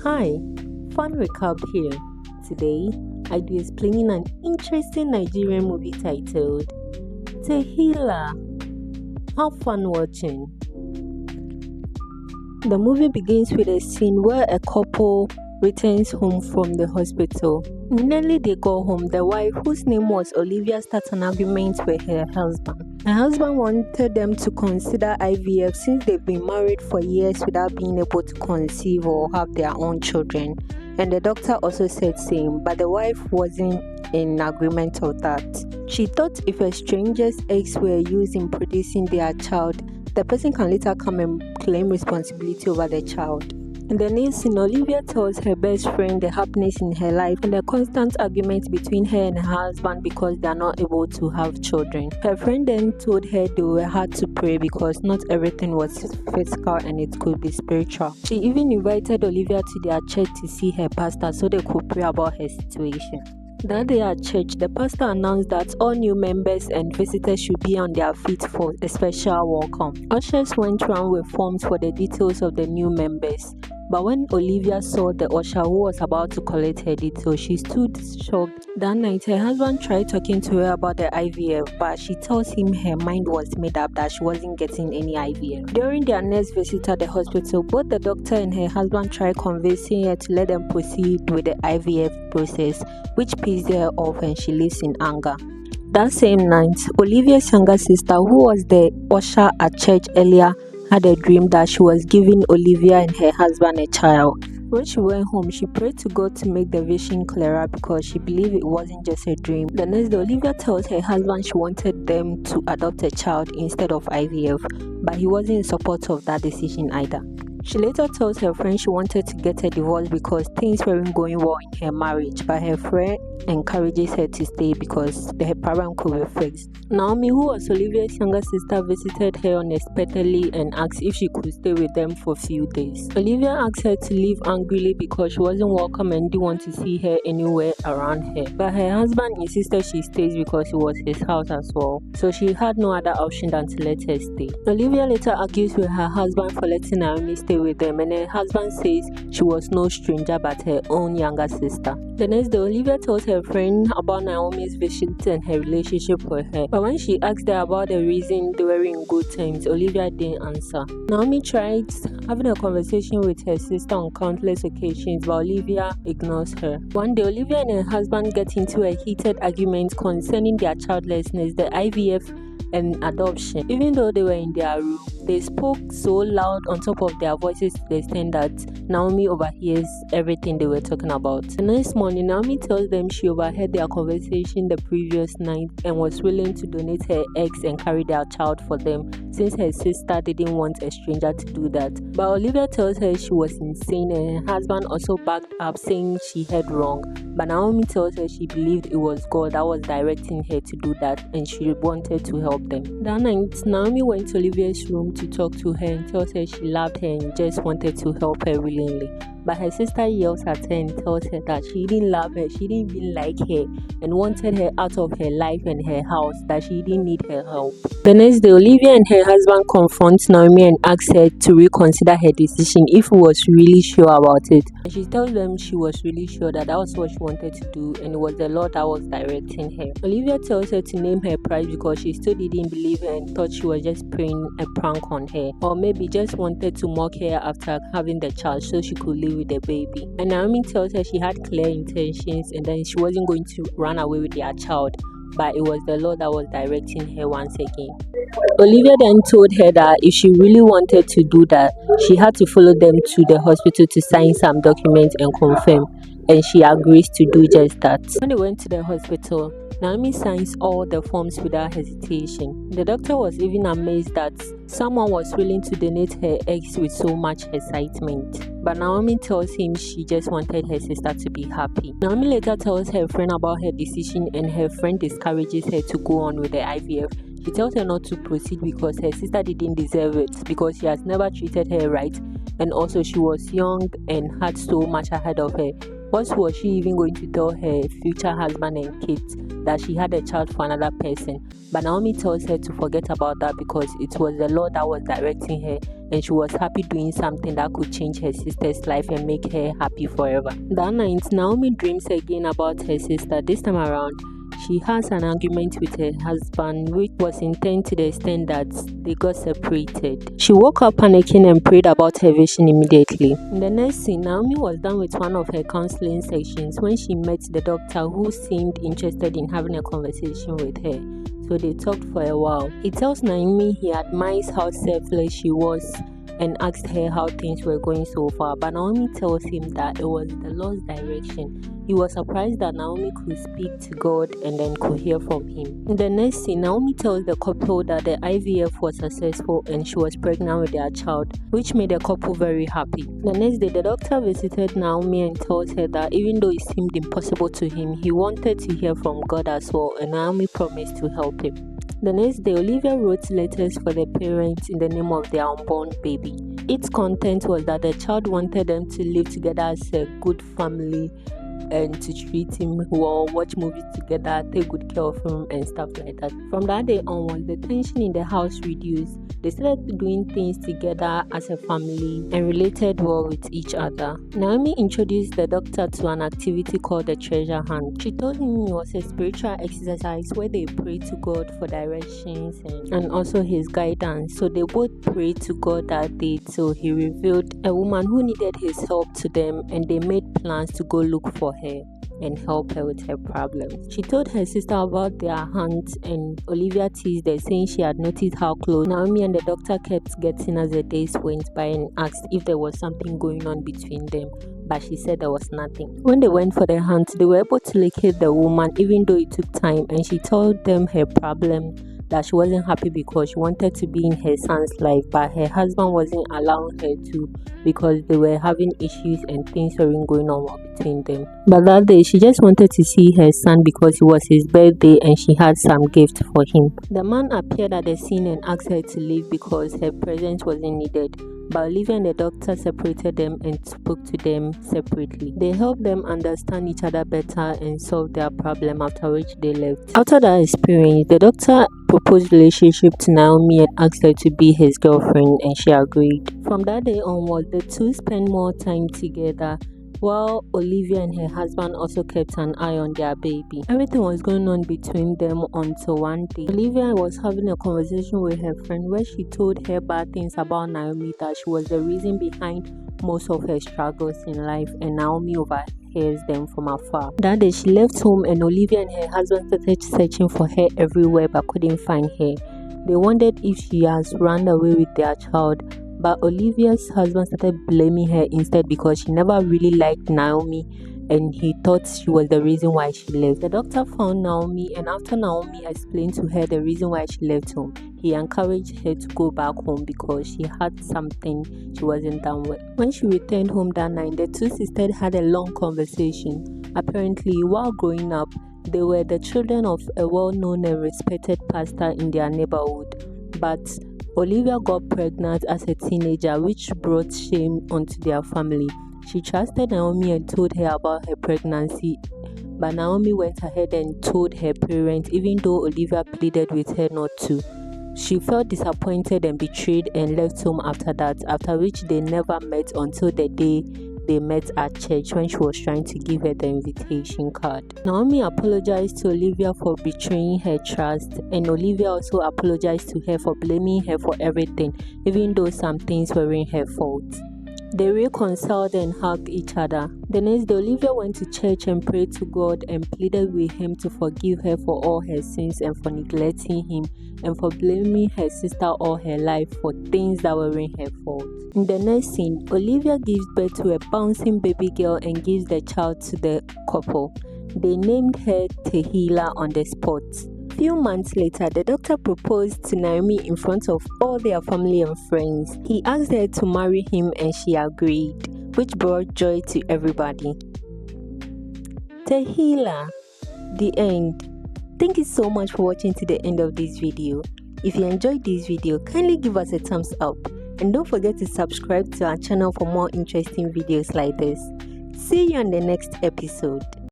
Hi, fun recap here. Today, I'll be explaining an interesting Nigerian movie titled Tehilah. Have fun watching. The movie begins with a scene where a couple returns home from the hospital. Immediately they go home, the wife, whose name was Olivia, starts an argument with her husband. Her husband wanted them to consider IVF since they've been married for years without being able to conceive or have their own children. And the doctor also said same, but the wife wasn't in agreement of that. She thought if a stranger's eggs were used in producing their child, the person can later come and claim responsibility over the child. In the next scene, Olivia tells her best friend the happiness in her life and the constant argument between her and her husband because they are not able to have children. Her friend then told her they had to pray because not everything was physical and it could be spiritual. She even invited Olivia to their church to see her pastor so they could pray about her situation. That day at church, the pastor announced that all new members and visitors should be on their feet for a special welcome. Ushers went around with forms for the details of the new members. But when Olivia saw the usher who was about to collect her details, she stood shocked. That night, her husband tried talking to her about the IVF, but she tells him her mind was made up that she wasn't getting any IVF. During their next visit at the hospital, both the doctor and her husband tried convincing her to let them proceed with the IVF process, which pissed her off and she lives in anger. That same night, Olivia's younger sister, who was the usher at church earlier, had a dream that she was giving Olivia and her husband a child. When she went home, she prayed to God to make the vision clearer because she believed it wasn't just a dream. The next day, Olivia tells her husband she wanted them to adopt a child instead of IVF, but he wasn't in support of that decision either. She later tells her friend she wanted to get a divorce because things weren't going well in her marriage, but her friend encourages her to stay because her problem could be fixed. Naomi, who was Olivia's younger sister, visited her unexpectedly and asked if she could stay with them for a few days. Olivia asked her to leave angrily because she wasn't welcome and didn't want to see her anywhere around her. But her husband insisted she stays because it was his house as well, so she had no other option than to let her stay. Olivia later argues with her husband for letting Naomi stay with them, and her husband says she was no stranger but her own younger sister. The next day, Olivia tells her friend about Naomi's visit and her relationship with her, but when she asked her about the reason they were in good terms, Olivia didn't answer. Naomi tried having a conversation with her sister on countless occasions, but Olivia ignores her. One day, Olivia and her husband get into a heated argument concerning their childlessness, the IVF and adoption. Even though they were in their room, they spoke so loud on top of their voices to the extent that Naomi overhears everything they were talking about. The next morning, Naomi tells them she overheard their conversation the previous night and was willing to donate her eggs and carry their child for them since her sister didn't want a stranger to do that. But Olivia tells her she was insane and her husband also backed up saying she heard wrong. But Naomi tells her she believed it was God that was directing her to do that and she wanted to help them. That night, Naomi went to Olivia's room to talk to her and tells her she loved her and just wanted to help her willingly. But her sister yells at her and tells her that she didn't love her, she didn't even like her, and wanted her out of her life and her house, that she didn't need her help. The next day, Olivia and her husband confront Naomi and ask her to reconsider her decision if she was really sure about it. And she tells them she was really sure that was what she wanted to do and it was the Lord that was directing her. Olivia tells her to name her price because she still didn't believe her and thought she was just playing a prank on her, or maybe just wanted to mock her after having the child so she could live with the baby. And Naomi tells her she had clear intentions and then she wasn't going to run away with their child, but it was the Lord that was directing her once again. Olivia then told her that if she really wanted to do that, she had to follow them to the hospital to sign some documents and confirm, and she agrees to do just that. When they went to the hospital, Naomi signs all the forms without hesitation. The doctor was even amazed that someone was willing to donate her eggs with so much excitement. But Naomi tells him she just wanted her sister to be happy. Naomi later tells her friend about her decision and her friend discourages her to go on with the IVF. She tells her not to proceed because her sister didn't deserve it, because she has never treated her right, and also she was young and had so much ahead of her. What was she even going to tell her future husband and kids? That she had a child for another person? But Naomi tells her to forget about that because it was the Lord that was directing her, and she was happy doing something that could change her sister's life and make her happy forever. That night, Naomi dreams again about her sister. This time around, she has an argument with her husband, which was intense to the extent that they got separated. She woke up panicking and prayed about her vision immediately. In the next scene, Naomi was done with one of her counseling sessions when she met the doctor, who seemed interested in having a conversation with her. So they talked for a while. He tells Naomi he admires how selfless she was and asked her how things were going so far, but Naomi tells him that it was the Lord's direction. He was surprised that Naomi could speak to God and then could hear from him. In the next scene, Naomi tells the couple that the IVF was successful and she was pregnant with their child, which made the couple very happy. The next day, the doctor visited Naomi and told her that even though it seemed impossible to him, he wanted to hear from God as well, and Naomi promised to help him. The next day, Olivia wrote letters for the parents in the name of their unborn baby. Its content was that the child wanted them to live together as a good family and to treat him well, watch movies together, take good care of him and stuff like that. From that day onwards, the tension in the house reduced. They started doing things together as a family and related well with each other. Naomi introduced the doctor to an activity called the treasure hunt. She told him it was a spiritual exercise where they pray to God for directions and also his guidance. So they both prayed to God that day till he revealed a woman who needed his help to them, and they made plans to go look for her and help her with her problems. She told her sister about their hunt, and Olivia teased her, saying she had noticed how close Naomi and the doctor kept getting as the days went by, and asked if there was something going on between them, but she said there was nothing. When they went for the hunt, they were able to locate the woman even though it took time, and she told them her problem, that she wasn't happy because she wanted to be in her son's life, but her husband wasn't allowing her to because they were having issues and things weren't going on well between them. But that day, she just wanted to see her son because it was his birthday and she had some gift for him. The man appeared at the scene and asked her to leave because her presence wasn't needed. But Olivia and the doctor separated them and spoke to them separately. They helped them understand each other better and solve their problem, after which they left. After that experience, the doctor proposed relationship to Naomi and asked her to be his girlfriend, and she agreed. From that day onward, the two spent more time together, while Olivia and her husband also kept an eye on their baby. Everything was going on between them until one day, Olivia was having a conversation with her friend where she told her bad things about Naomi, that she was the reason behind most of her struggles in life, and Naomi overhears them from afar. That day, she left home and Olivia and her husband started searching for her everywhere but couldn't find her. They wondered if she has run away with their child, but Olivia's husband started blaming her instead because she never really liked Naomi and he thought she was the reason why she left. The doctor found Naomi, and after Naomi explained to her the reason why she left home, he encouraged her to go back home because she had something she wasn't done with. When she returned home that night, the two sisters had a long conversation. Apparently, while growing up, they were the children of a well-known and respected pastor in their neighborhood, but Olivia got pregnant as a teenager, which brought shame onto their family. She trusted Naomi and told her about her pregnancy, but Naomi went ahead and told her parents even though Olivia pleaded with her not to. She felt disappointed and betrayed and left home after that, after which they never met until the day they met at church when she was trying to give her the invitation card. Naomi apologized to Olivia for betraying her trust, and Olivia also apologized to her for blaming her for everything, even though some things weren't her fault. They reconciled and hugged each other. The next day, Olivia went to church and prayed to God and pleaded with him to forgive her for all her sins and for neglecting him and for blaming her sister all her life for things that weren't her fault. In the next scene, Olivia gives birth to a bouncing baby girl and gives the child to the couple. They named her Tehilah on the spot. Few months later, the doctor proposed to Naomi in front of all their family and friends. He asked her to marry him and she agreed, which brought joy to everybody. Tehilah, the end. Thank you so much for watching to the end of this video. If you enjoyed this video, kindly give us a thumbs up and don't forget to subscribe to our channel for more interesting videos like this. See you on the next episode.